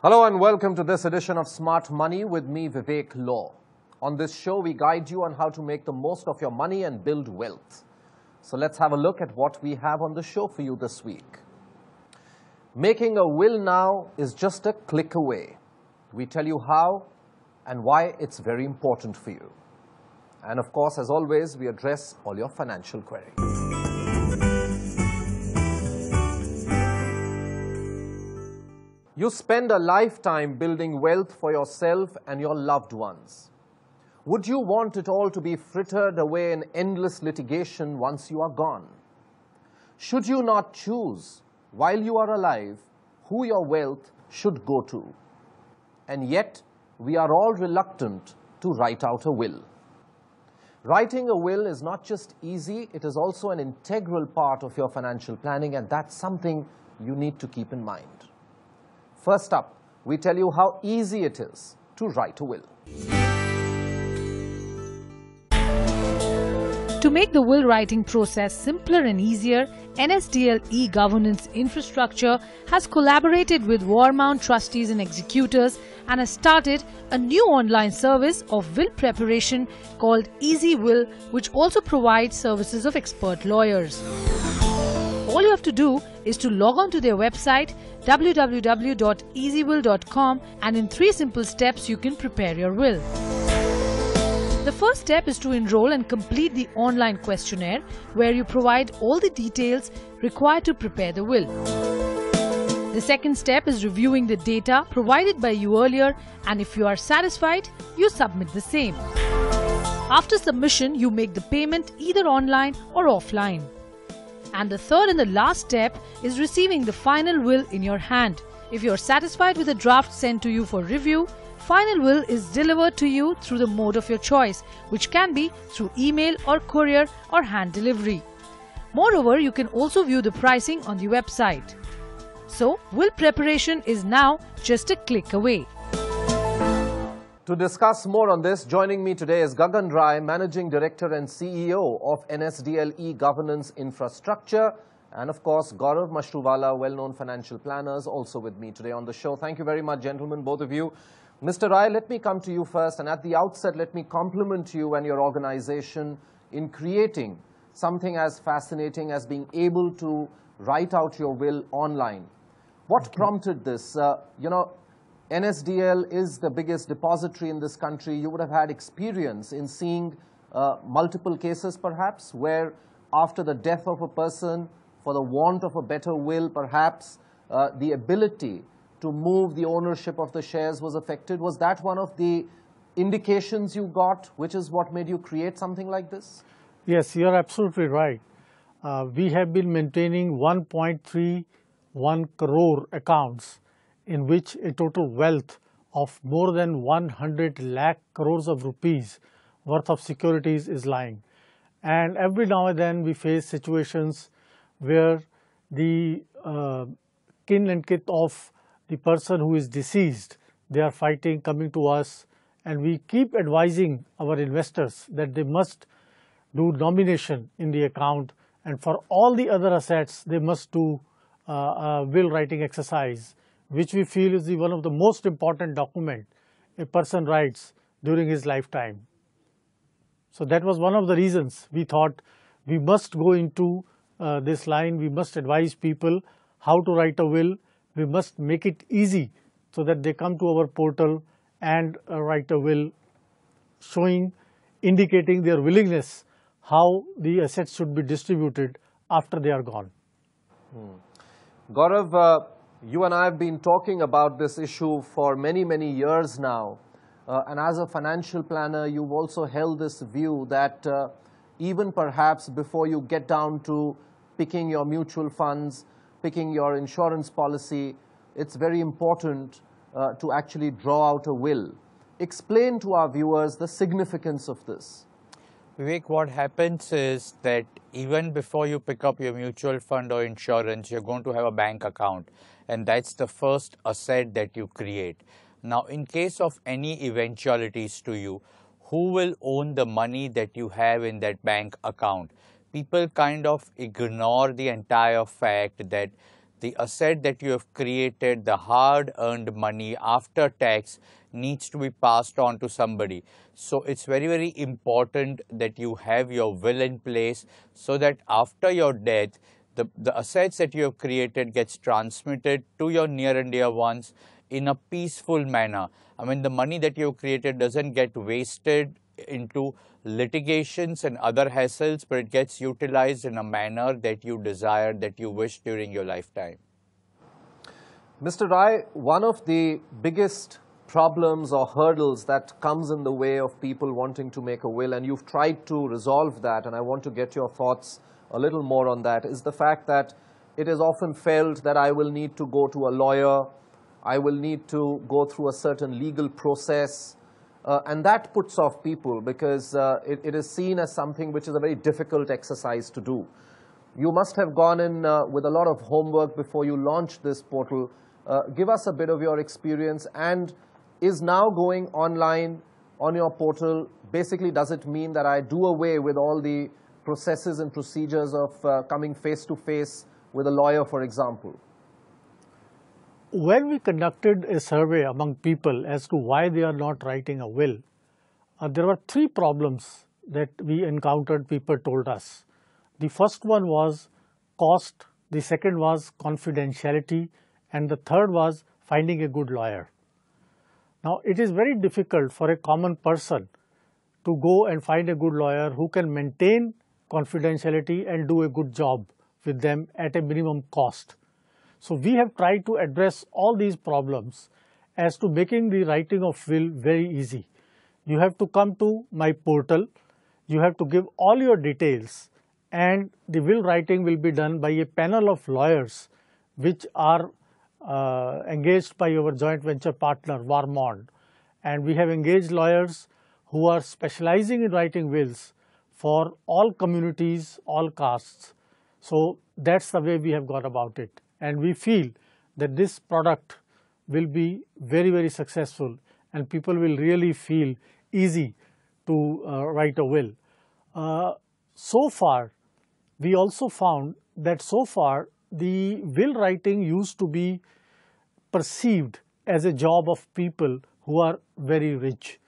Hello and welcome to this edition of Smart Money with me, Vivek Law. On this show, we guide you on how to make the most of your money and build wealth. So let's have a look at what we have on the show for you this week. Making a will now is just a click away. We tell you how and why it's very important for you. And of course, as always, we address all your financial queries. You spend a lifetime building wealth for yourself and your loved ones. Would you want it all to be frittered away in endless litigation once you are gone? Should you not choose, while you are alive, who your wealth should go to? And yet, we are all reluctant to write out a will. Writing a will is not just easy, it is also an integral part of your financial planning, and that's something you need to keep in mind. First up, we tell you how easy it is to write a will. To make the will writing process simpler and easier, NSDL e-governance infrastructure has collaborated with Warmount trustees and executors and has started a new online service of will preparation called EzeeWill, which also provides services of expert lawyers. All you have to do is to log on to their website www.ezeewill.com, and in 3 simple steps you can prepare your will. The first step is to enroll and complete the online questionnaire where you provide all the details required to prepare the will. The second step is reviewing the data provided by you earlier, and if you are satisfied, you submit the same. After submission, you make the payment either online or offline. And the third and the last step is receiving the final will in your hand. If you are satisfied with the draft sent to you for review, final will is delivered to you through the mode of your choice, which can be through email or courier or hand delivery. Moreover, you can also view the pricing on the website. So, will preparation is now just a click away. To discuss more on this, joining me today is Gagan Rai, Managing Director and CEO of NSDL e-Governance Infrastructure, and of course Gaurav Mashruwala, well-known financial planners, also with me today on the show. Thank you very much, gentlemen, both of you. Mr. Rai, let me come to you first, and at the outset, let me compliment you and your organization in creating something as fascinating as being able to write out your will online. What prompted this? NSDL is the biggest depository in this country. You would have had experience in seeing multiple cases, perhaps, where after the death of a person, for the want of a better will, perhaps, the ability to move the ownership of the shares was affected. Was that one of the indications you got, which is what made you create something like this? Yes, you are absolutely right. We have been maintaining 1.31 crore accounts, in which a total wealth of more than 100 lakh crores of rupees worth of securities is lying. And every now and then we face situations where the kin and kith of the person who is deceased, they are fighting, coming to us, and we keep advising our investors that they must do nomination in the account, and for all the other assets they must do a will writing exercise, which we feel is one of the most important document a person writes during his lifetime. So that was one of the reasons we thought we must go into this line. We must advise people how to write a will. We must make it easy so that they come to our portal and write a will, indicating their willingness how the assets should be distributed after they are gone. Gaurav, you and I have been talking about this issue for many, many years now. And as a financial planner, you've also held this view that even perhaps before you get down to picking your mutual funds, picking your insurance policy, it's very important to actually draw out a will. Explain to our viewers the significance of this. Vivek, what happens is that even before you pick up your mutual fund or insurance, you're going to have a bank account, and that's the first asset that you create. Now, in case of any eventualities to you, who will own the money that you have in that bank account? People kind of ignore the entire fact that the asset that you have created, the hard-earned money after tax, needs to be passed on to somebody. So it's very, very important that you have your will in place so that after your death, the assets that you have created gets transmitted to your near and dear ones in a peaceful manner. I mean, the money that you have created doesn't get wasted into litigations and other hassles, but it gets utilized in a manner that you desire, that you wish during your lifetime. Mr. Rai, one of the biggest problems or hurdles that comes in the way of people wanting to make a will, and you've tried to resolve that, and I want to get your thoughts a little more on that, is the fact that it is often felt that I will need to go to a lawyer, I will need to go through a certain legal process, and that puts off people because it is seen as something which is a very difficult exercise to do. You must have gone in with a lot of homework before you launched this portal. Give us a bit of your experience, and is now going online on your portal, basically does it mean that I do away with all the processes and procedures of coming face-to-face with a lawyer, for example? When we conducted a survey among people as to why they are not writing a will, there were three problems that we encountered, people told us. The first one was cost, the second was confidentiality, and the third was finding a good lawyer. Now, it is very difficult for a common person to go and find a good lawyer who can maintain confidentiality and do a good job with them at a minimum cost. So we have tried to address all these problems as to making the writing of will very easy. You have to come to my portal, you have to give all your details, and the will writing will be done by a panel of lawyers which are engaged by our joint venture partner Varmond, and we have engaged lawyers who are specializing in writing wills for all communities, all castes. So that's the way we have gone about it, and we feel that this product will be very, very successful and people will really feel easy to write a will. So far, we also found that so far the will writing used to be perceived as a job of people who are very rich.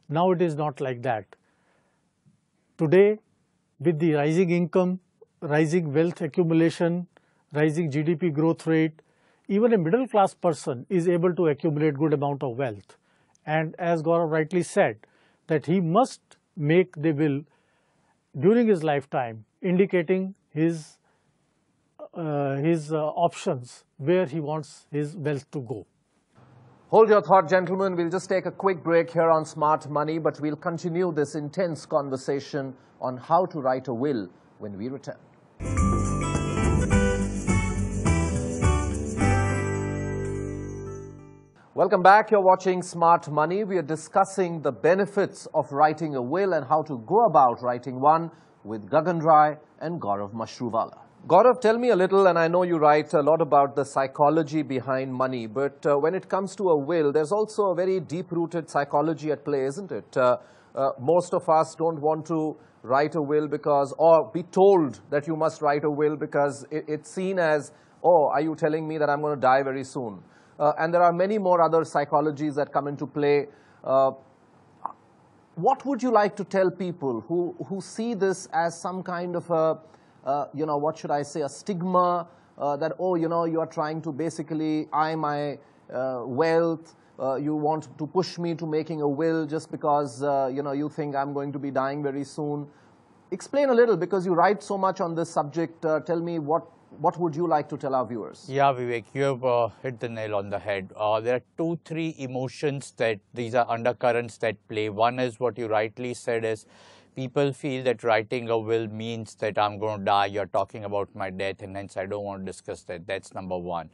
Now it is not like that. Today, with the rising income, rising wealth accumulation, rising GDP growth rate, even a middle class person is able to accumulate good amount of wealth. And as Gaurav rightly said, that he must make the will during his lifetime, indicating his options where he wants his wealth to go. Hold your thought, gentlemen. We'll just take a quick break here on Smart Money, but we'll continue this intense conversation on how to write a will when we return. Welcome back. You're watching Smart Money. We are discussing the benefits of writing a will and how to go about writing one with Gagan Rai and Gaurav Mashruwala. Gaurav, tell me a little, and I know you write a lot about the psychology behind money, but when it comes to a will, there's also a very deep-rooted psychology at play, isn't it? Most of us don't want to write a will because, or be told that you must write a will because it's seen as, oh, are you telling me that I'm going to die very soon? And there are many more other psychologies that come into play. What would you like to tell people who see this as some kind of a, what should I say, a stigma that, oh, you are trying to basically eye my wealth, you want to push me to making a will just because, you think I'm going to be dying very soon. Explain a little, because you write so much on this subject. Tell me, what would you like to tell our viewers? Yeah, Vivek, you have hit the nail on the head. There are 2-3 emotions that these are undercurrents that play. One is what you rightly said is people feel that writing a will means that I'm going to die. You're talking about my death, and hence I don't want to discuss that. That's number one.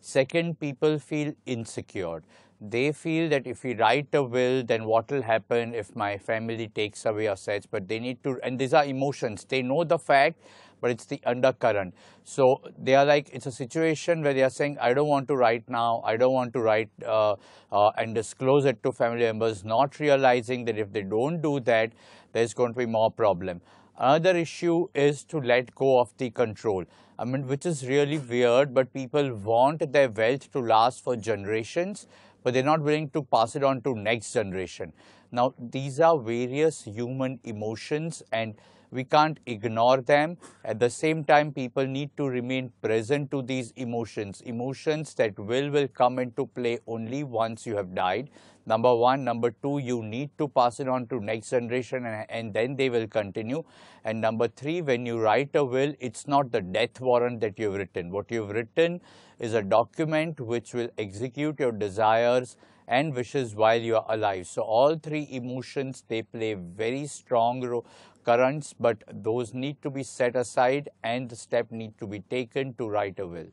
Second, people feel insecure. They feel that if we write a will, then what will happen if my family takes away assets? But they need to, and these are emotions. They know the fact, but it's the undercurrent. So they are like, it's a situation where they are saying, I don't want to write now, I don't want to write and disclose it to family members, not realizing that if they don't do that, there's going to be more problem. Another issue is to let go of the control. I mean, which is really weird, but people want their wealth to last for generations, but they're not willing to pass it on to next generation. Now, these are various human emotions and we can't ignore them. At the same time, people need to remain present to these emotions. Emotions that will come into play only once you have died. Number one. Number two, you need to pass it on to next generation and then they will continue. And number three, when you write a will, it's not the death warrant that you've written. What you've written is a document which will execute your desires and wishes while you are alive. So all three emotions, they play very strong currents, but those need to be set aside and the step need to be taken to write a will.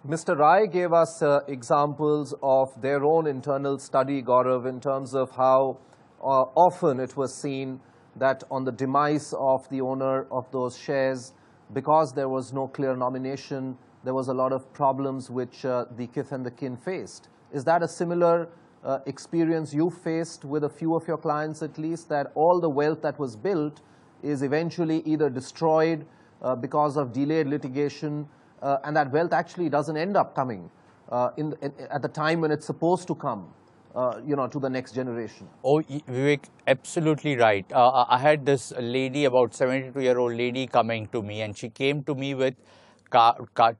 Mr. Rai gave us examples of their own internal study, Gaurav, in terms of how often it was seen that on the demise of the owner of those shares, because there was no clear nomination, there was a lot of problems which the kith and the kin faced. Is that a similar experience you faced with a few of your clients at least, that all the wealth that was built is eventually either destroyed because of delayed litigation, and that wealth actually doesn't end up coming at the time when it's supposed to come, to the next generation? Oh, Vivek, absolutely right. I had this lady, about 72-year-old lady, coming to me, and she came to me with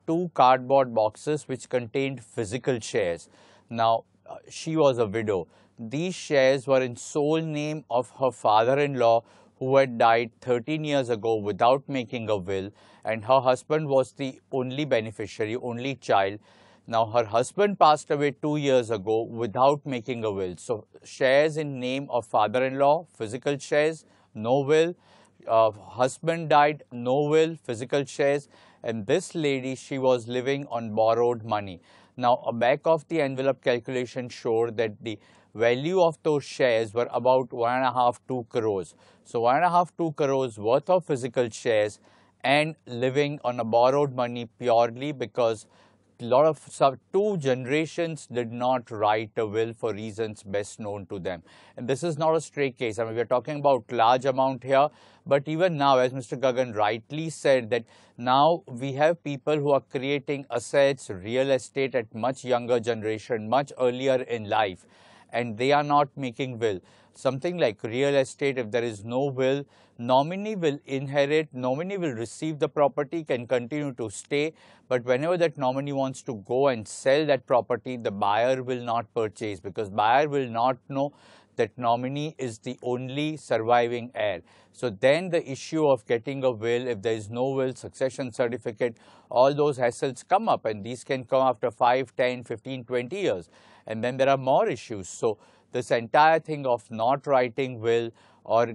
two cardboard boxes which contained physical shares. Now, she was a widow. These shares were in sole name of her father-in-law, who had died 13 years ago without making a will, and her husband was the only beneficiary, only child. Now, her husband passed away 2 years ago without making a will. So, shares in name of father-in-law, physical shares, no will. Husband died, no will, physical shares. And this lady, she was living on borrowed money. Now, a back of the envelope calculation showed that the value of those shares were about 1.5–2 crores. So 1.5–2 crores worth of physical shares and living on a borrowed money purely because two generations did not write a will for reasons best known to them. And this is not a stray case. I mean, we're talking about large amount here, but even now, as Mr. Gagan rightly said, that now we have people who are creating assets, real estate at much younger generation, much earlier in life, and they are not making will. Something like real estate, if there is no will, nominee will inherit, nominee will receive the property, can continue to stay, but whenever that nominee wants to go and sell that property, the buyer will not purchase because buyer will not know that nominee is the only surviving heir. So then the issue of getting a will, if there is no will, succession certificate, all those hassles come up, and these can come after 5, 10, 15, 20 years. And then there are more issues. So this entire thing of not writing will or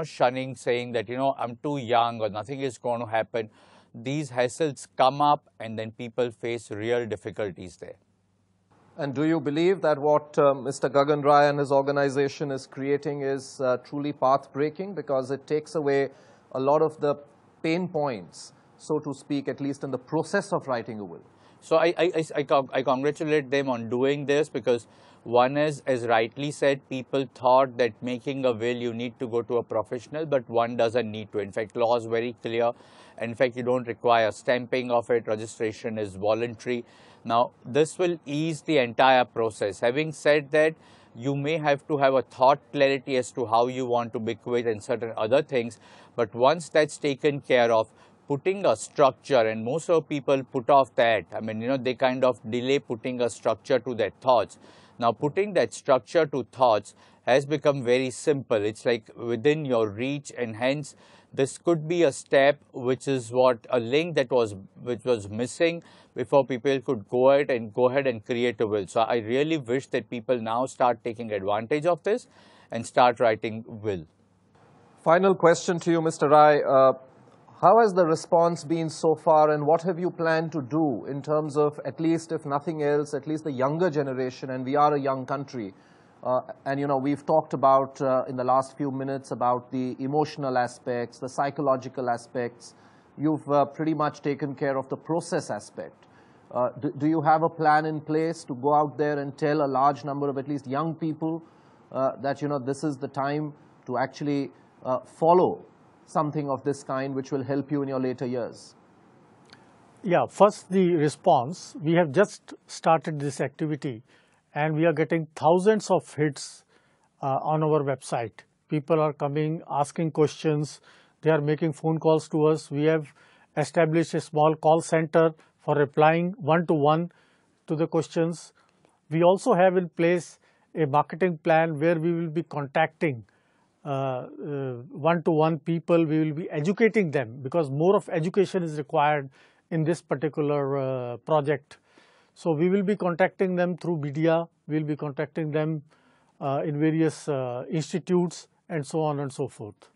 shunning, saying that, I'm too young or nothing is going to happen, these hassles come up and then people face real difficulties there. And do you believe that what Mr. Gagan Rai and his organization is creating is truly path-breaking, because it takes away a lot of the pain points, so to speak, at least in the process of writing a will? So I congratulate them on doing this, because one is, as rightly said, people thought that making a will you need to go to a professional, but one doesn't need to. In fact, law is very clear. In fact, you don't require stamping of it. Registration is voluntary. Now, this will ease the entire process. Having said that, you may have to have a thought clarity as to how you want to bequeath and certain other things. But once that's taken care of, putting a structure, and most of people put off that. I mean, they kind of delay putting a structure to their thoughts. Now, putting that structure to thoughts has become very simple. It's like within your reach, and hence this could be a step which is what a link which was missing before people could go ahead and create a will. So I really wish that people now start taking advantage of this and start writing will. Final question to you, Mr. Rai. How has the response been so far, and what have you planned to do in terms of, at least if nothing else, at least the younger generation, and we are a young country, and we've talked about in the last few minutes about the emotional aspects, the psychological aspects. You've pretty much taken care of the process aspect. Do you have a plan in place to go out there and tell a large number of at least young people that this is the time to actually follow something of this kind which will help you in your later years? Yeah, first the response. We have just started this activity and we are getting thousands of hits on our website. People are coming, asking questions, they are making phone calls to us. We have established a small call center for replying one-to-one to the questions. We also have in place a marketing plan where we will be contacting one-to-one people. We will be educating them because more of education is required in this particular project. So we will be contacting them through media, we will be contacting them in various institutes and so on and so forth.